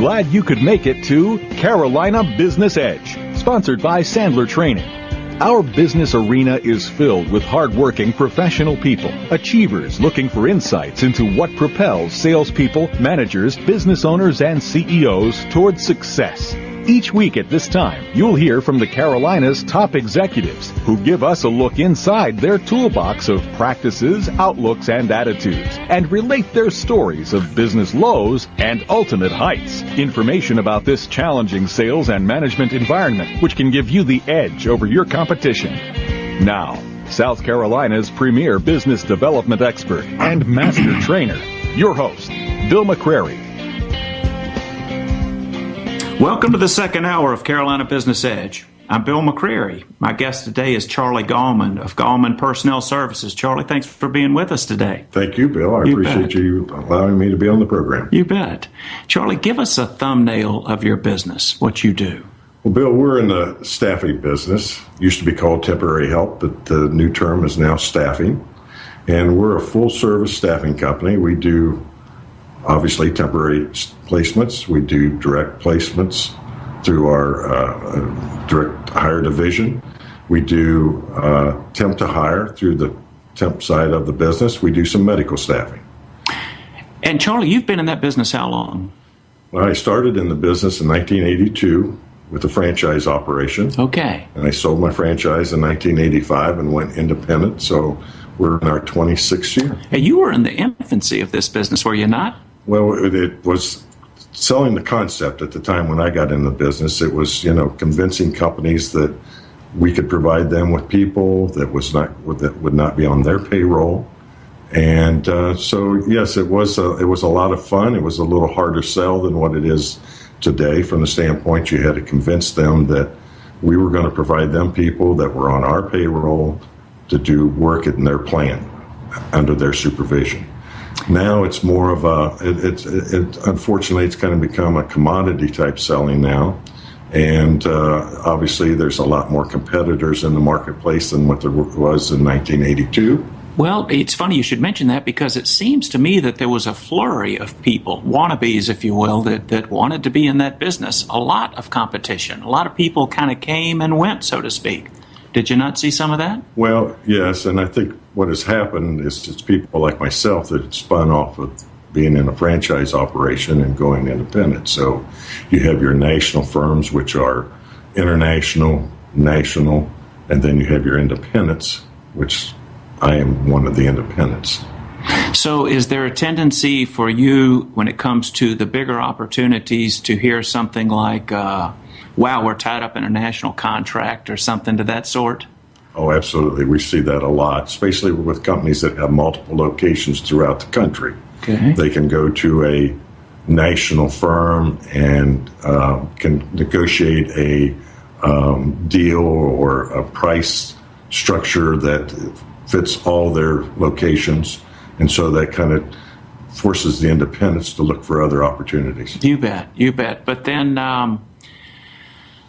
glad you could make it to Carolina Business Edge, sponsored by Sandler Training. Our business arena is filled with hardworking professional people, achievers looking for insights into what propels salespeople, managers, business owners, and CEOs towards success. Each week at this time, you'll hear from the Carolinas' top executives who give us a look inside their toolbox of practices, outlooks, and attitudes, and relate their stories of business lows and ultimate heights. Information about this challenging sales and management environment, which can give you the edge over your competition. Now, South Carolina's premier business development expert and master trainer, your host, Bill McCrary. Welcome to the second hour of Carolina Business Edge. I'm Bill McCrary. My guest today is Charlie Gallman of Gallman Personnel Services. Charlie, thanks for being with us today. Thank you, Bill. I appreciate you allowing me to be on the program. You bet. Charlie, give us a thumbnail of your business, what you do. Well, Bill, we're in the staffing business. Used to be called temporary help, but the new term is now staffing. And we're a full-service staffing company. We do obviously temporary placements. We do direct placements through our direct hire division. We do temp to hire through the temp side of the business. We do some medical staffing. And Charlie, you've been in that business how long? Well, I started in the business in 1982 with a franchise operation. Okay. And I sold my franchise in 1985 and went independent. So we're in our 26th year. And you were in the infancy of this business, were you not? Well, it was selling the concept at the time when I got in the business. It was, convincing companies that we could provide them with people that would not be on their payroll. And so, yes, it was a lot of fun. It was a little harder sell than what it is today from the standpoint you had to convince them that we were going to provide them people that were on our payroll to do work in their plant under their supervision. Now it's more of unfortunately, it's kind of become a commodity type selling now. And obviously, there's a lot more competitors in the marketplace than what there was in 1982. Well, it's funny you should mention that because it seems to me that there was a flurry of people, wannabes, if you will, that wanted to be in that business. A lot of competition. A lot of people kind of came and went, so to speak. Did you not see some of that? Well, yes, and I think what has happened is it's people like myself that spun off of being in a franchise operation and going independent. So you have your national firms, which are international, national, and then you have your independents, which I am one of the independents. So is there a tendency for you when it comes to the bigger opportunities to hear something like, wow, we're tied up in a national contract or something to that sort? Oh, absolutely. We see that a lot, especially with companies that have multiple locations throughout the country. Okay. They can go to a national firm and can negotiate a deal or a price structure that fits all their locations. And so that kind of forces the independents to look for other opportunities. You bet. But then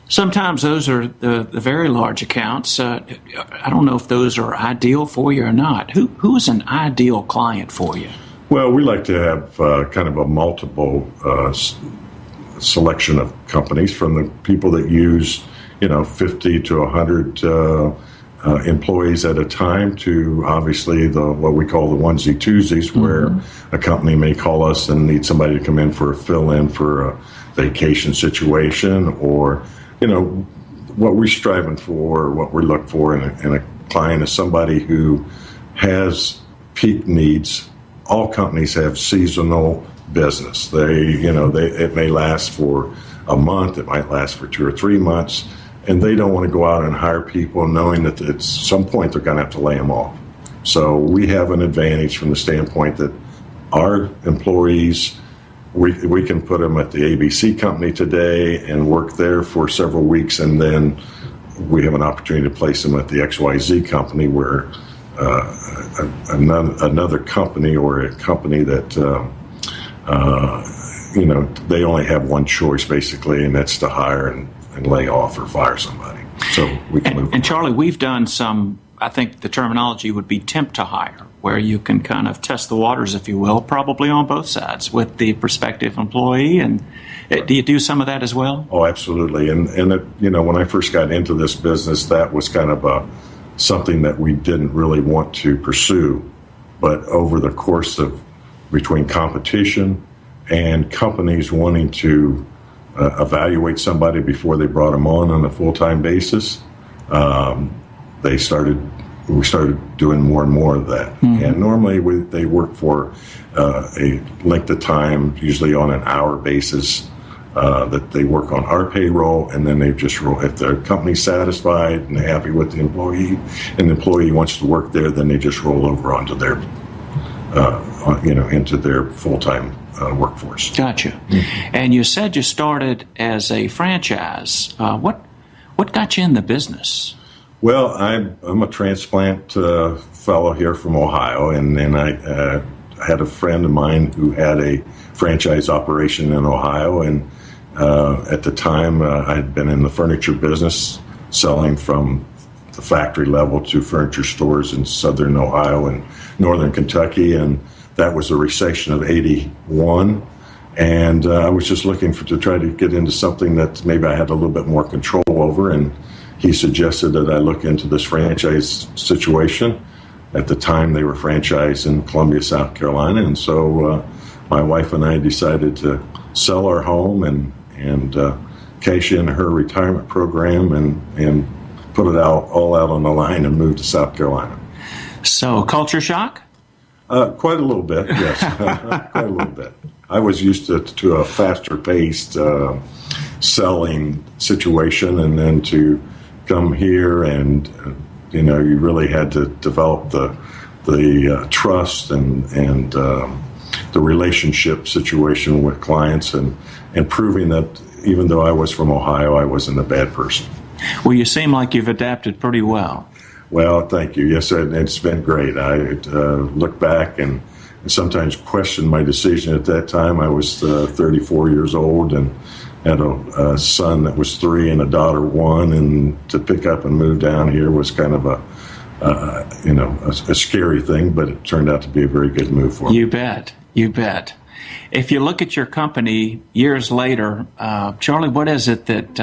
sometimes those are the very large accounts. I don't know if those are ideal for you or not. Who is an ideal client for you? Well, we like to have kind of a multiple selection of companies, from the people that use, 50 to 100 employees at a time, to obviously what we call the onesie twosies, where a company may call us and need somebody to come in for a fill-in for a vacation situation, or what we're striving for, what we look for in a client is somebody who has peak needs. All companies have seasonal business. It may last for a month, it might last for 2 or 3 months, and they don't want to go out and hire people knowing that at some point they're going to have to lay them off. So we have an advantage from the standpoint that our employees, we can put them at the ABC company today and work there for several weeks, and then we have an opportunity to place them at the XYZ company, where another company, or a company that they only have one choice basically, and that's to hire and lay off or fire somebody. So we can move. And Charlie, we've done some I think the terminology would be temp to hire, where you can kind of test the waters, if you will, probably on both sides with the prospective employee. And do you do some of that as well? Oh, absolutely. And it, when I first got into this business, that was kind of something that we didn't really want to pursue. But over the course of between competition and companies wanting to evaluate somebody before they brought them on a full-time basis, we started doing more and more of that. Mm-hmm. And normally they work for a length of time, usually on an hour basis, that they work on our payroll, and then they just roll. If the company's satisfied and they're happy with the employee, and the employee wants to work there, then they just roll over onto their, into their full-time workforce. Gotcha. Mm-hmm. And you said you started as a franchise. What got you in the business? Well, I'm a transplant fellow here from Ohio, and I had a friend of mine who had a franchise operation in Ohio, and at the time I had been in the furniture business, selling from the factory level to furniture stores in southern Ohio and northern Kentucky, and that was the recession of '81, and I was just looking to try to get into something that maybe I had a little bit more control over, and he suggested that I look into this franchise situation. At the time, they were franchised in Columbia, South Carolina, and so my wife and I decided to sell our home and cash in her retirement program and put it all out on the line and move to South Carolina. So, culture shock? Quite a little bit, yes. Quite a little bit. I was used to a faster-paced selling situation, and then to come here and you really had to develop the trust and the relationship situation with clients and proving that even though I was from Ohio, I wasn't a bad person. Well, you seem like you've adapted pretty well. Well, thank you. Yes, it's been great. I look back and sometimes question my decision at that time. I was 34 years old and had a son that was 3 and a daughter 1, and to pick up and move down here was kind of a scary thing, but it turned out to be a very good move for me. You bet. If you look at your company years later, Charlie, what is it that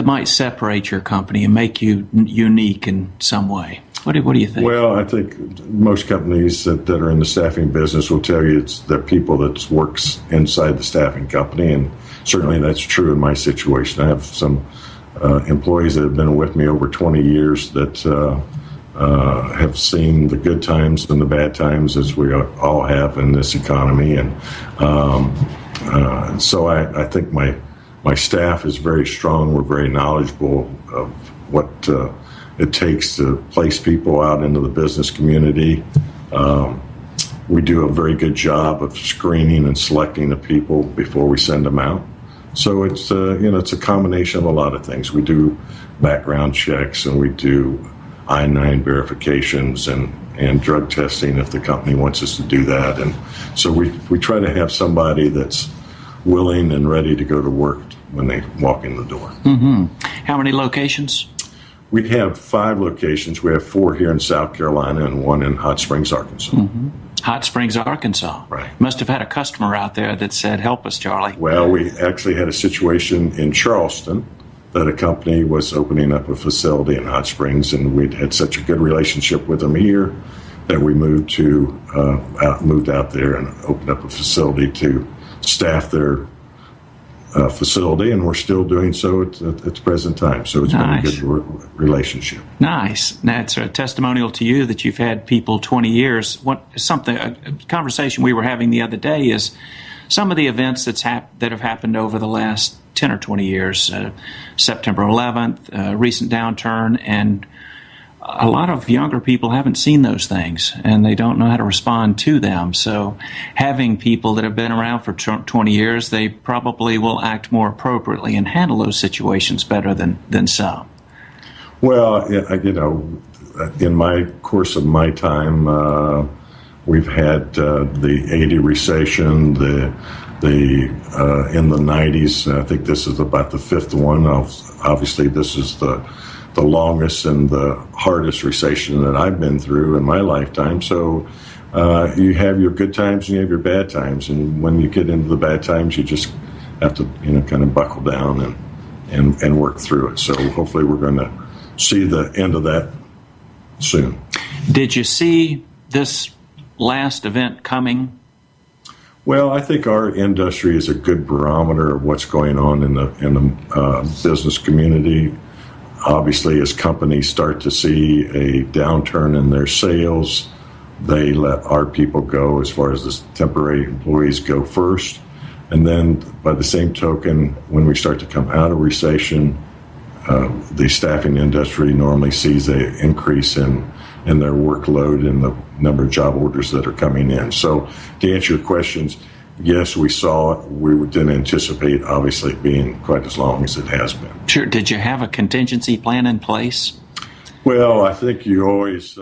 might separate your company and make you unique in some way? What do you think? Well, I think most companies that are in the staffing business will tell you it's the people that works inside the staffing company, and certainly that's true in my situation. I have some employees that have been with me over 20 years that have seen the good times and the bad times, as we all have in this economy, and so I think my staff is very strong. We're very knowledgeable of what it takes to place people out into the business community. We do a very good job of screening and selecting the people before we send them out. So it's it's a combination of a lot of things. We do background checks, and we do I-9 verifications and drug testing if the company wants us to do that. And so we try to have somebody that's willing and ready to go to work when they walk in the door. Mm-hmm. How many locations? We have 5 locations. We have 4 here in South Carolina and 1 in Hot Springs, Arkansas. Mm-hmm. Hot Springs, Arkansas. Right. Must have had a customer out there that said, "Help us, Charlie." Well, we actually had a situation in Charleston that a company was opening up a facility in Hot Springs, and we'd had such a good relationship with them here that we moved out there and opened up a facility to staff their facility, and we're still doing so at the present time. So it's nice. been a good relationship. Nice. That's a testimonial to you that you've had people 20 years. A conversation we were having the other day is some of the events that have happened over the last 10 or 20 years, September 11th, recent downturn, and a lot of younger people haven't seen those things, and they don't know how to respond to them. So having people that have been around for 20 years, they probably will act more appropriately and handle those situations better than some. Well, in my course of my time, we've had the 80 recession, the in the 90s. I think this is about the 5th one. Obviously, this is the the longest and the hardest recession that I've been through in my lifetime. So you have your good times and you have your bad times. And when you get into the bad times, you just have to, kind of buckle down and work through it. So hopefully we're going to see the end of that soon. Did you see this last event coming? Well, I think our industry is a good barometer of what's going on in the business community. Obviously, as companies start to see a downturn in their sales, they let our people go as far as the temporary employees go first. And then by the same token, when we start to come out of recession, the staffing industry normally sees an increase in their workload and the number of job orders that are coming in. So to answer your questions, yes, we saw it. We didn't anticipate, obviously, it being quite as long as it has been. Sure. Did you have a contingency plan in place? Well, I think you always...